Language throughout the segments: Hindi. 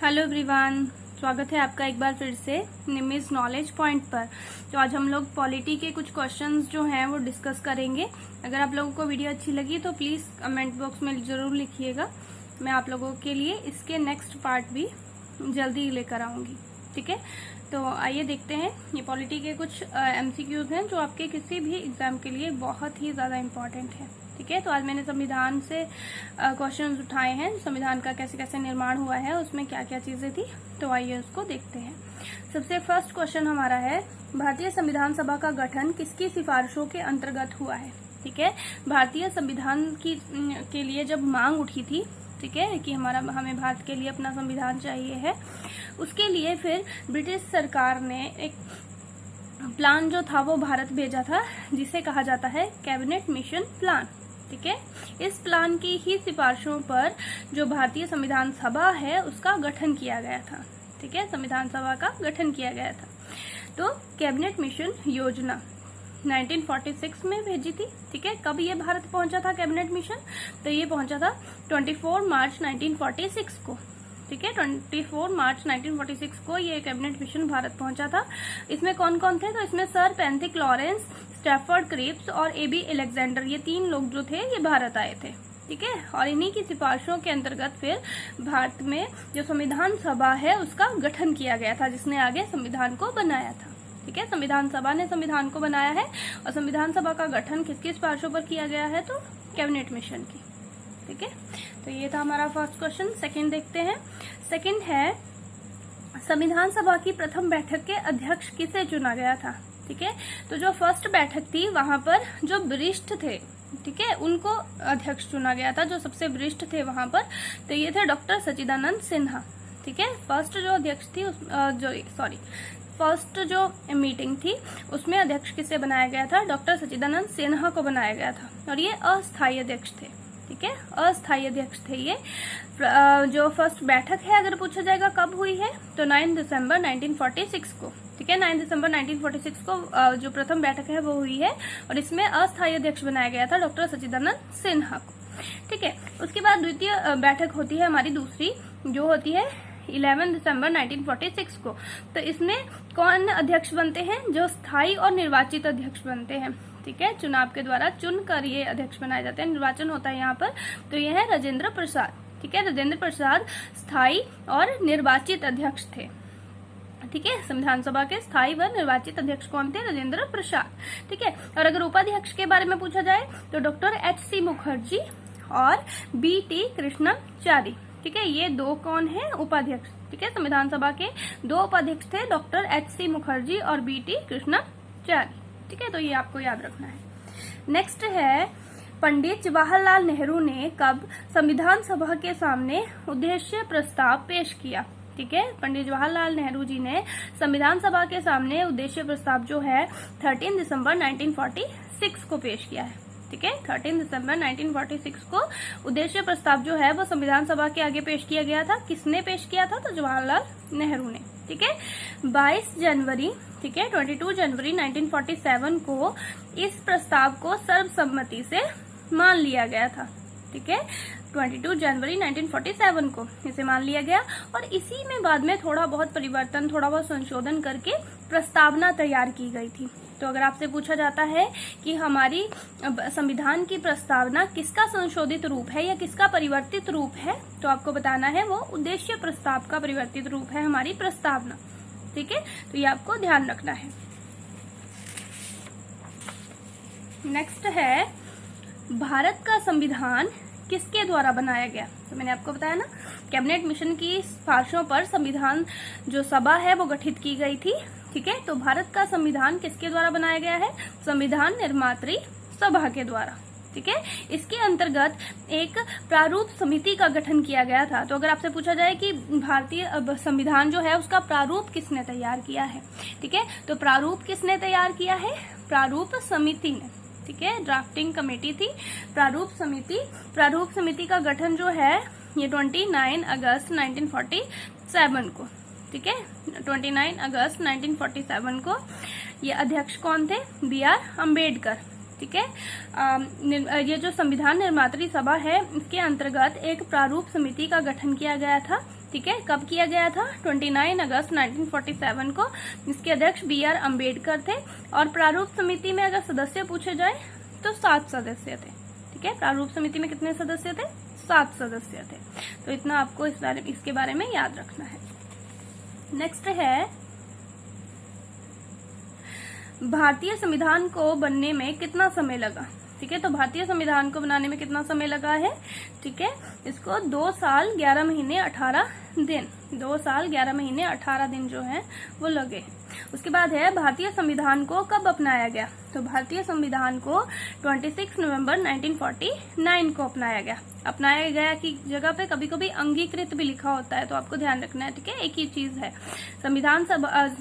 हेलो एवरीवन, स्वागत है आपका एक बार फिर से निमिज नॉलेज पॉइंट पर। तो आज हम लोग पॉलिटी के कुछ क्वेश्चंस जो हैं वो डिस्कस करेंगे। अगर आप लोगों को वीडियो अच्छी लगी तो प्लीज़ कमेंट बॉक्स में ज़रूर लिखिएगा। मैं आप लोगों के लिए इसके नेक्स्ट पार्ट भी जल्दी लेकर आऊँगी। ठीक है, तो आइए देखते हैं। ये पॉलिटी के कुछ MCQs हैं जो आपके किसी भी एग्ज़ाम के लिए बहुत ही ज़्यादा इम्पॉर्टेंट है। ठीक है, तो आज मैंने संविधान से क्वेश्चंस उठाए हैं। संविधान का कैसे कैसे निर्माण हुआ है, उसमें क्या क्या चीज़ें थी, तो आइए उसको देखते हैं। सबसे फर्स्ट क्वेश्चन हमारा है, भारतीय संविधान सभा का गठन किसकी सिफारिशों के अंतर्गत हुआ है। ठीक है, भारतीय संविधान के लिए जब मांग उठी थी, ठीक है, कि हमें भारत के लिए अपना संविधान चाहिए है, उसके लिए फिर ब्रिटिश सरकार ने एक प्लान जो था वो भारत भेजा था, जिसे कहा जाता है कैबिनेट मिशन प्लान। ठीक है, इस प्लान की ही सिफारिशों पर जो भारतीय संविधान सभा है उसका गठन किया गया था। ठीक है, संविधान सभा का गठन किया गया था। तो कैबिनेट मिशन योजना 1946 में भेजी थी। ठीक है, कब ये भारत पहुंचा था कैबिनेट मिशन, तो ये पहुंचा था 24 मार्च 1946 को। ठीक है, 24 मार्च 1946 को ये कैबिनेट मिशन भारत पहुंचा था। इसमें कौन कौन थे, तो इसमें सर पेंथिक लॉरेंस, स्टैफर्ड क्रिप्स और AB अलेक्जेंडर, ये 3 लोग जो थे ये भारत आए थे। ठीक है, और इन्हीं की सिफारिशों के अंतर्गत फिर भारत में जो संविधान सभा है उसका गठन किया गया था, जिसने आगे संविधान को बनाया था। ठीक है, संविधान सभा ने संविधान को बनाया है, और संविधान सभा का गठन किसकी सिफारिशों पर किया गया है, तो कैबिनेट मिशन की। ठीक है, तो ये था हमारा फर्स्ट क्वेश्चन। सेकंड देखते हैं। सेकंड है, संविधान सभा की प्रथम बैठक के अध्यक्ष किसे चुना गया था। ठीक है, तो जो फर्स्ट बैठक थी वहां पर जो वरिष्ठ थे, ठीक है, उनको अध्यक्ष चुना गया था, जो सबसे वरिष्ठ थे वहां पर, तो ये थे डॉक्टर सच्चिदानंद सिन्हा। ठीक है, फर्स्ट जो अध्यक्ष थी फर्स्ट जो मीटिंग थी उसमें अध्यक्ष किसे बनाया गया था, डॉक्टर सच्चिदानंद सिन्हा को बनाया गया था, और ये अस्थायी अध्यक्ष थे। ठीक है, अस्थायी अध्यक्ष थे ये। जो फर्स्ट बैठक है, अगर पूछा जाएगा कब हुई है, तो 9 दिसंबर 1946 को। ठीक है, 9 दिसंबर 1946 को जो प्रथम बैठक है वो हुई है, और इसमें अस्थायी अध्यक्ष बनाया गया था डॉक्टर सच्चिदानंद सिन्हा को। ठीक है, उसके बाद द्वितीय बैठक होती है हमारी दूसरी, जो होती है 11 दिसंबर 1946 को। तो इसमें कौन अध्यक्ष बनते हैं, जो स्थायी और निर्वाचित अध्यक्ष बनते हैं। ठीक है, चुनाव के द्वारा चुनकर ये अध्यक्ष बनाए जाते हैं, निर्वाचन होता है यहाँ पर। तो ये है राजेंद्र प्रसाद। ठीक है, राजेंद्र प्रसाद स्थायी और निर्वाचित अध्यक्ष थे। ठीक है, संविधान सभा के स्थायी व निर्वाचित अध्यक्ष कौन थे, राजेंद्र प्रसाद। ठीक है, और अगर उपाध्यक्ष के बारे में पूछा जाए तो डॉक्टर HC मुखर्जी और BT कृष्णमाचारी। ठीक है, ये 2 कौन है, उपाध्यक्ष। ठीक है, संविधान सभा के 2 उपाध्यक्ष थे, डॉक्टर HC मुखर्जी और BT कृष्णमाचारी। ठीक है, तो ये आपको याद रखना है। नेक्स्ट है, पंडित जवाहरलाल नेहरू ने कब संविधान सभा के सामने उद्देश्य प्रस्ताव पेश किया। ठीक है, पंडित जवाहरलाल नेहरू जी ने संविधान सभा के सामने उद्देश्य प्रस्ताव जो है 13 दिसंबर 1946 को पेश किया है। ठीक है, 13 दिसंबर 1946 को उद्देश्य प्रस्ताव जो है वो संविधान सभा के आगे पेश किया गया था। किसने पेश किया था, तो जवाहरलाल नेहरू ने। ठीक है, 22 जनवरी, ठीक है, 22 जनवरी 1947 को इस प्रस्ताव को सर्वसम्मति से मान लिया गया था। ठीक है, 22 जनवरी 1947 को इसे मान लिया गया, और इसी में बाद में थोड़ा बहुत परिवर्तन, थोड़ा बहुत संशोधन करके प्रस्तावना तैयार की गई थी। तो अगर आपसे पूछा जाता है कि हमारी संविधान की प्रस्तावना किसका संशोधित रूप है या किसका परिवर्तित रूप है, तो आपको बताना है वो उद्देश्य प्रस्ताव का परिवर्तित रूप है हमारी प्रस्तावना। ठीक है, तो ये आपको ध्यान रखना है। नेक्स्ट है, भारत का संविधान किसके द्वारा बनाया गया। तो मैंने आपको बताया ना, कैबिनेट मिशन की सिफारिशों पर संविधान जो सभा है वो गठित की गई थी। ठीक है, तो भारत का संविधान किसके द्वारा बनाया गया है, संविधान निर्मात्री सभा के द्वारा। ठीक है, इसके अंतर्गत एक प्रारूप समिति का गठन किया गया था। तो अगर आपसे पूछा जाए कि भारतीय संविधान जो है उसका प्रारूप किसने तैयार किया है, ठीक है, तो प्रारूप किसने तैयार किया है, प्रारूप समिति ने। ठीक है, ड्राफ्टिंग कमेटी थी प्रारूप समिति। प्रारूप समिति का गठन जो है ये 29 अगस्त 1947 को। ठीक है, 29 अगस्त 1947 को। ये अध्यक्ष कौन थे, BR अम्बेडकर। ठीक है। ये जो संविधान निर्मात्री सभा है इसके अंतर्गत एक प्रारूप समिति का गठन किया गया था ठीक है, कब किया गया था? 29 अगस्त 1947 को। इसके अध्यक्ष BR अम्बेडकर थे। और प्रारूप समिति में अगर सदस्य पूछे जाए तो 7 सदस्य थे। ठीक है, प्रारूप समिति में कितने सदस्य थे? 7 सदस्य थे। तो इतना आपको इसके बारे में याद रखना है। नेक्स्ट है, भारतीय संविधान को बनने में कितना समय लगा? ठीक है, तो भारतीय संविधान को बनाने में कितना समय लगा है? ठीक है, इसको 2 साल 11 महीने 18 दिन, 2 साल 11 महीने 18 दिन जो है वो लगे। उसके बाद है, भारतीय संविधान को कब अपनाया गया? तो भारतीय संविधान को 26 नवंबर 1949 को अपनाया गया। अपनाया गया की जगह पे कभी कभी अंगीकृत भी लिखा होता है, तो आपको ध्यान रखना है। ठीक है, एक ही चीज है।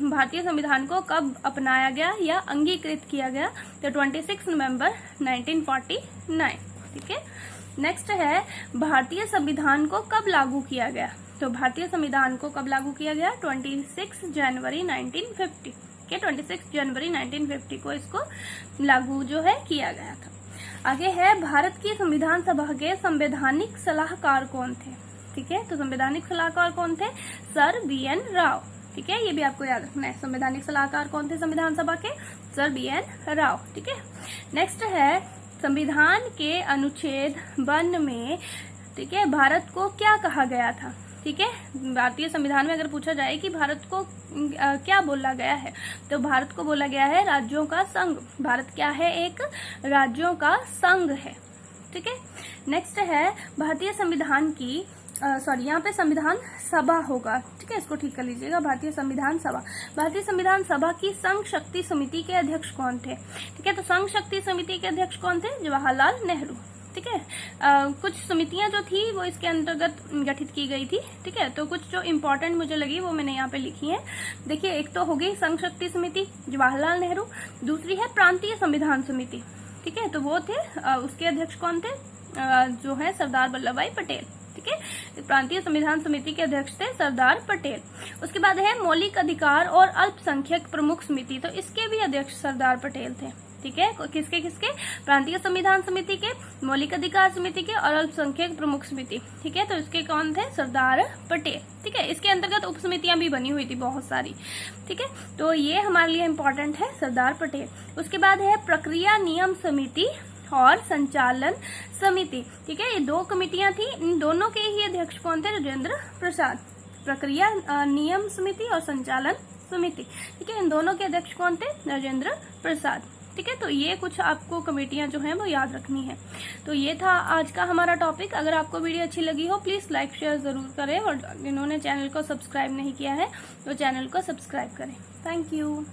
भारतीय संविधान को कब अपनाया गया या अंगीकृत किया गया? तो 26 नवंबर 1949। ठीक है, नेक्स्ट है, भारतीय संविधान को कब लागू किया गया? तो भारतीय संविधान को कब लागू किया गया? 26 जनवरी 1950 के 26 जनवरी 1950 को इसको लागू जो है किया गया था। आगे है, भारत की संविधान सभा के संवैधानिक सलाहकार कौन थे? ठीक है, तो संवैधानिक सलाहकार कौन थे? Sir BN Rao. ठीक है, ये भी आपको याद रखना है। संवैधानिक सलाहकार कौन थे संविधान सभा के? Sir BN Rao. ठीक है, नेक्स्ट है, संविधान के अनुच्छेद 52 में, ठीक है, भारत को क्या कहा गया था? ठीक है, भारतीय संविधान में अगर पूछा जाए कि भारत को क्या बोला गया है, तो भारत को बोला गया है राज्यों का संघ। भारत क्या है? एक राज्यों का संघ है। ठीक है, नेक्स्ट है, भारतीय संविधान की यहाँ पे संविधान सभा होगा। ठीक है, इसको ठीक कर लीजिएगा, भारतीय संविधान सभा। भारतीय संविधान सभा की संघ शक्ति समिति के अध्यक्ष कौन थे? ठीक है, तो संघ शक्ति समिति के अध्यक्ष कौन थे? जवाहरलाल नेहरू। ठीक है, कुछ समितियां जो थी वो इसके अंतर्गत गठित की गई थी। ठीक है, तो कुछ जो इम्पोर्टेंट मुझे लगी वो मैंने यहाँ पे लिखी है। देखिए, एक तो हो गई संघ शक्ति समिति, जवाहरलाल नेहरू। दूसरी है प्रांतीय संविधान समिति। ठीक है, तो वो थे, उसके अध्यक्ष कौन थे? जो है सरदार वल्लभ भाई पटेल। ठीक है, प्रांतीय संविधान समिति के अध्यक्ष थे सरदार पटेल। उसके बाद है मौलिक अधिकार और अल्पसंख्यक प्रमुख समिति, तो इसके भी अध्यक्ष सरदार पटेल थे। ठीक है, किसके किसके? प्रांतीय संविधान समिति के, मौलिक अधिकार समिति के और अल्पसंख्यक प्रमुख समिति। ठीक है, तो इसके कौन थे? सरदार पटेल। ठीक है, इसके अंतर्गत उप समितियां भी बनी हुई थी बहुत सारी। ठीक है, तो ये हमारे लिए इम्पोर्टेंट है, सरदार पटेल। उसके बाद है प्रक्रिया नियम समिति और संचालन समिति। ठीक है, ये 2 कमिटियां थी, इन दोनों के ही अध्यक्ष कौन थे? राजेंद्र प्रसाद। प्रक्रिया नियम समिति और संचालन समिति। ठीक है, इन दोनों के अध्यक्ष कौन थे? राजेंद्र प्रसाद। ठीक है, तो ये कुछ आपको कमेटियां जो हैं वो याद रखनी है। तो ये था आज का हमारा टॉपिक। अगर आपको वीडियो अच्छी लगी हो प्लीज लाइक शेयर जरूर करें, और जिन्होंने चैनल को सब्सक्राइब नहीं किया है तो चैनल को सब्सक्राइब करें। Thank you.